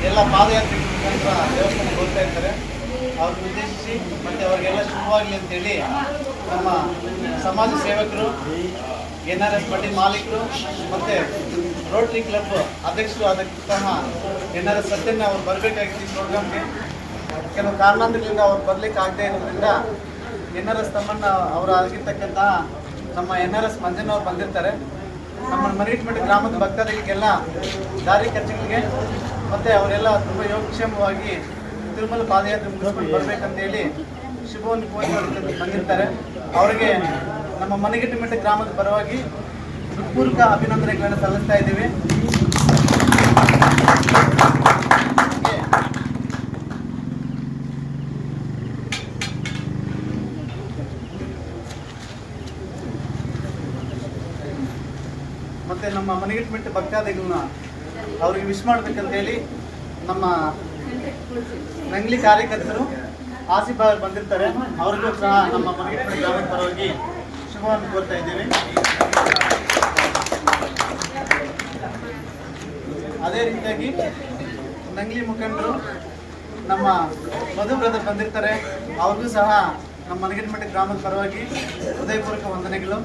ಎಲ್ಲ ಪಾದಯಾತ್ರೆ ಮುಖಾಂತರ ದೇವಸ್ಥಾನಕ್ಕೆ ಹೋಗ್ತಾ ಇರ್ತಾರೆ. ಅವ್ರನ್ನ ಉದ್ದೇಶಿಸಿ ಮತ್ತು ಅವರಿಗೆಲ್ಲ ಶುಭವಾಗಲಿ ಅಂತೇಳಿ ನಮ್ಮ ಸಮಾಜ ಸೇವಕರು, NRS ಬಡ್ಡಿ ಮಾಲೀಕರು ಮತ್ತು ರೋಟರಿ ಕ್ಲಬ್ ಅಧ್ಯಕ್ಷರು ಆದಂತಹ NRS ಸತ್ಯನ ಅವ್ರು ಬರಬೇಕಾಗಿತ್ತು ಈ ಪ್ರೋಗ್ರಾಮ್ಗೆ. ಕೆಲವು ಕಾರಣಾಂತರಗಳಿಂದ ಅವ್ರು ಬರಲಿಕ್ಕೆ ಆಗದೆ ಇರೋದ್ರಿಂದ NRS ತಮ್ಮನ್ನು ಅವರು ಆಗಿರ್ತಕ್ಕಂತಹ ನಮ್ಮ NRS ಮಂಜನವ್ರು ಬಂದಿರ್ತಾರೆ. ನಮ್ಮ ಮರಿಗಟ್ಟಮಠ ಗ್ರಾಮದ ಭಕ್ತಾದಿಗಳಿಗೆಲ್ಲ ದಾರಿ ಖರ್ಚುಗಳಿಗೆ ಮತ್ತು ಅವರೆಲ್ಲ ತುಂಬ ಯೋಗಕ್ಷೇಮವಾಗಿ ತಿರುಮಲ ಪಾದಯಾತ್ರೆ ಮುಗಿಸ್ಕೊಂಡು ಬರಬೇಕಂತೇಳಿ ಶುಭವನ್ನು ಕೋರಿ ಬಂದಿರ್ತಾರೆ. ಅವರಿಗೆ ನಮ್ಮ ಮರಿಗಟ್ಟಮಠ ಗ್ರಾಮದ ಪರವಾಗಿ ಹೃತ್ಪೂರ್ವಕ ಅಭಿನಂದನೆಗಳನ್ನು ಸಲ್ಲಿಸ್ತಾ ಇದ್ದೀವಿ. ಮತ್ತು ನಮ್ಮ ಮರಿಗಟ್ಟಮಠ ಭಕ್ತಾದಿಗಳನ್ನ ಅವ್ರಿಗೆ ವಿಶ್ ಮಾಡಬೇಕಂತೇಳಿ ನಮ್ಮ ನಂಗ್ಲಿ ಕಾರ್ಯಕರ್ತರು ಆಸಿಫ್ ಬಂದಿರ್ತಾರೆ. ಅವ್ರಿಗೂ ಸಹ ನಮ್ಮ ಮರಿಗಟ್ಟಮಠ ಗ್ರಾಮದ ಪರವಾಗಿ ಶುಭವನ್ನು ಕೋರ್ತಾ ಇದ್ದೀವಿ. ಅದೇ ರೀತಿಯಾಗಿ ನಂಗ್ಲಿ ಮುಖಂಡರು ನಮ್ಮ ಮಧು ಬ್ರದರ್ ಬಂದಿರ್ತಾರೆ. ಅವ್ರಿಗೂ ಸಹ ನಮ್ಮ ಮರಿಗಟ್ಟಮಠ ಗ್ರಾಮದ ಪರವಾಗಿ ಹೃದಯಪೂರ್ವಕ ವಂದನೆಗಳು.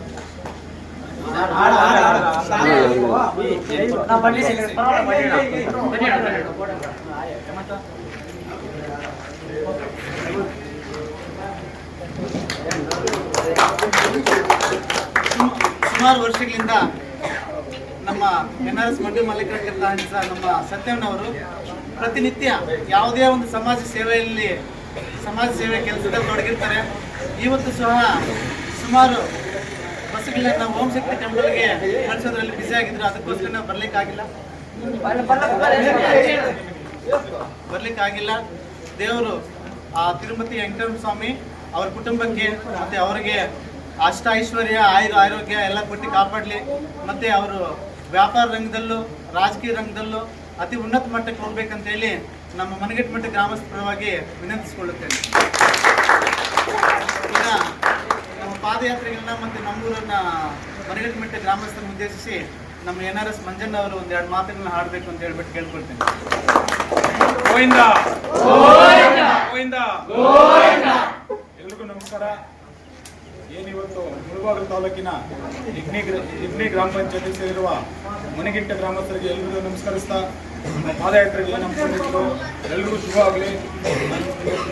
ಸುಮಾರು ವರ್ಷಗಳಿಂದ ನಮ್ಮ NRS ಮಡ್ಡಿ ಮಾಲೀಕರಾಗಿರ್ತಕ್ಕಂಥ ನಮ್ಮ ಸತ್ಯಣ್ಣವರು ಪ್ರತಿನಿತ್ಯ ಯಾವುದೇ ಒಂದು ಸಮಾಜ ಸೇವೆ ಕೆಲಸದಲ್ಲಿ ತೊಡಗಿರ್ತಾರೆ. ಇವತ್ತು ಸಹ ಸುಮಾರು ಬಸ್ಗಳನ್ನ ನಾವು ಹೋಮ್ ಶಕ್ತಿ ಟೆಂಪಲ್ಗೆ ಕಳಿಸೋದ್ರಲ್ಲಿ ಬ್ಯುಸಿ ಆಗಿದ್ರು. ಅದಕ್ಕೋಸ್ಕರ ನಾವು ಬರ್ಲಿಕ್ಕಾಗಿಲ್ಲ. ದೇವರು ಆ ತಿರುಪತಿ ವೆಂಕಟರಮಣ ಸ್ವಾಮಿ ಅವ್ರ ಕುಟುಂಬಕ್ಕೆ ಮತ್ತು ಅವರಿಗೆ ಅಷ್ಟ ಐಶ್ವರ್ಯ, ಆರೋಗ್ಯ ಎಲ್ಲ ಕೊಟ್ಟು ಕಾಪಾಡಲಿ. ಮತ್ತು ಅವರು ವ್ಯಾಪಾರ ರಂಗದಲ್ಲೂ ರಾಜಕೀಯ ರಂಗದಲ್ಲೂ ಅತಿ ಉನ್ನತ ಮಟ್ಟಕ್ಕೆ ಹೋಗ್ಬೇಕಂತೇಳಿ ನಮ್ಮ ಮರಿಗಟ್ಟಮಠ ಗ್ರಾಮಸ್ಥರ ಪರವಾಗಿ ವಿನಂತಿಸಿಕೊಳ್ಳುತ್ತೇನೆ. ಈಗ ನಮ್ಮ ಪಾದಯಾತ್ರೆಗಳನ್ನ ಮತ್ತು ನಮ್ಮೂರನ್ನ ಮರಿಗಟ್ಟಮಠ ಗ್ರಾಮಸ್ಥರನ್ನು ಉದ್ದೇಶಿಸಿ ನಮ್ಮ NRS ಮಂಜಣ್ಣ ಅವರು ಒಂದೆರಡು ಮಾತುಗಳನ್ನ ಹಾಡಬೇಕು ಅಂತ ಹೇಳ್ಬಿಟ್ಟು ಕೇಳ್ಕೊಳ್ತೇನೆ. ಎಲ್ರಿಗೂ ನಮಸ್ಕಾರ. ಏನಿವತ್ತು ಮುಳಬಾಗಿಲು ತಾಲೂಕಿನ ಇಗ್ನಿ ಗ್ರಾಮ ಪಂಚಾಯತಿ ಸೇರಿರುವ ಮನೆಗಿಟ್ಟ ಗ್ರಾಮಸ್ಥರಿಗೆ ಎಲ್ರಿಗೂ ನಮಸ್ಕರಿಸ್ತಾ, ನಮ್ಮ ಪಾದಯಾತ್ರೆಗೆ ನಮ್ಮ ಸ್ನೇಹಿತರು ಎಲ್ರಿಗೂ ಶುಭ ಆಗಲಿ.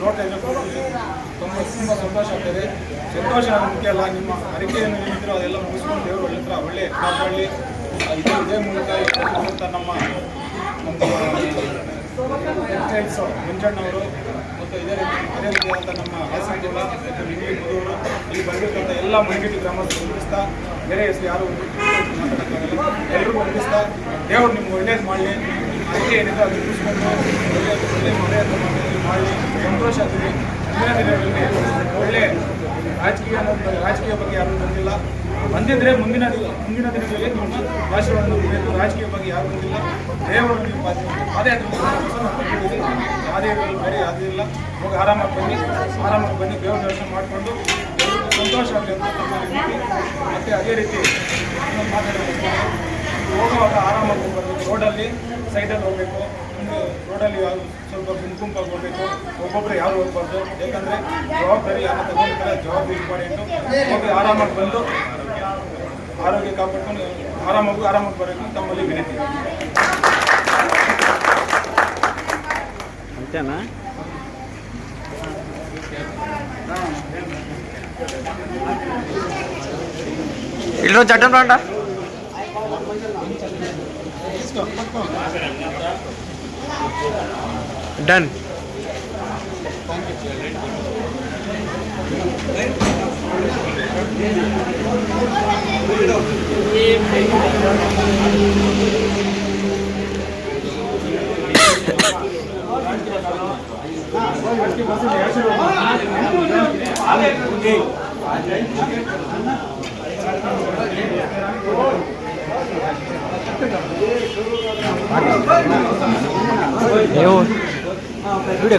ನೋಡ್ತಾ ಇದ್ರೆ ತುಂಬ ಸಂತೋಷ ಆಗ್ತದೆ. ಸಂತೋಷ ಮುಖ್ಯ ಅಲ್ಲ, ನಿಮ್ಮ ಅರಿಕೆಯನ್ನು ಏನಿದ್ರು ಅದೆಲ್ಲ ಮುಗಿಸ್ಕೊಂಡು ದೇವರು ಒಳ್ಳೆ ಕಾಪಾಡಲಿ. ಇದೇ ಮೂಲಕ ನಮ್ಮ ಮಂಜಣ್ಣವರು ಮತ್ತು ಇದೇ ರೀತಿಯಾದಂಥ ನಮ್ಮ ಆಸಂಗೌಡ ಮತ್ತು ನಿಂಗ್ಲಿ ಮಧುವರು ಇಲ್ಲಿ ಬಂದಿರ್ತಂಥ ಎಲ್ಲ ಮರಿಗಟ್ಟಿ ಗ್ರಾಮಸ್ಥರು ಹೊಂದಿಸ್ತಾ, ಬೇರೆ ಹೆಸರು ಯಾರು ಮಾತಾಡೋಕ್ಕಾಗಲ್ಲ, ಎಲ್ರಿಗೂ ಹೊಂದಿಸ್ತಾ ದೇವರು ನಿಮ್ಗೆ ಒಳ್ಳೇದು ಮಾಡಲಿ. ಅದಕ್ಕೆ ಏನಿದೆ ಅದು ಮುಗಿಸ್ಕೊಂಡು ಒಳ್ಳೆ ಮಾಡಲಿ. ಸಂತೋಷ ಆಗ್ತೀವಿ. ಮುಂದಿನ ದಿನಗಳಲ್ಲಿ ಒಳ್ಳೆ ರಾಜಕೀಯ ಬಗ್ಗೆ ಯಾರೂ ಬಂದಿಲ್ಲ. ಬಂದಿದ್ರೆ ಮುಂದಿನ ದಿನಗಳಲ್ಲಿ ನಿಮ್ಮ ಆಶೀರ್ವಾದ ಬೇಕು. ರಾಜಕೀಯ ಬಗ್ಗೆ ಯಾರು ಬಂದಿಲ್ಲ. ದೇವರು ನೀವು ಪಾದಯಾತ್ರೆ ಯಾವುದೇ ಬೇರೆ ಯಾವುದೂ ಇಲ್ಲ. ಹೋಗಿ ಆರಾಮಾಗಿ ಬನ್ನಿ, ದೇವ್ರ ದರ್ಶನ ಮಾಡಿಕೊಂಡು ಸಂತೋಷ ಆಗಲಿ ಅಂತ ನಮ್ಮ ವಿನಂತಿ. ಮತ್ತು ಅದೇ ರೀತಿ ಇನ್ನೊಂದು ಮಾತಾಡಬೇಕು, ಹೋಗುವಾಗ ಆರಾಮಾಗಿ ಹೋಗ್ಬಾರ್ದು. ರೋಡಲ್ಲಿ ಸೈಡಲ್ಲಿ ಹೋಗಬೇಕು. ರೋಡಲ್ಲಿ ಯಾರು ಸ್ವಲ್ಪ ಗುಂಪಾಗಿ ಹೋಗಬೇಕು. ಒಬ್ಬೊಬ್ಬರು ಯಾರು ಹೋಗ್ಬಾರ್ದು. ಯಾಕಂದರೆ ಜವಾಬ್ದಾರಿ ಯಾರು ತಗೊಂಡಿರ್ತಾರೆ, ಜವಾಬ್ದಾರಿ ಇಂಪಾರ್ಟೆಂಟು. ಹೋಗಿ ಆರಾಮಾಗಿ ಬಂದು ಆರೋಗ್ಯ ಕಾಪಾಡ್ಕೊಂಡು ಆರಾಮಾಗಿ ಬರಬೇಕು ತಮ್ಮಲ್ಲಿ ವಿನಂತಿ. ಅಂತೇನಾ? ಇಲ್ಲೋ ಚಟನ್ ಬಾಂಡ ಡನ್. ವಿಡಿಯೋ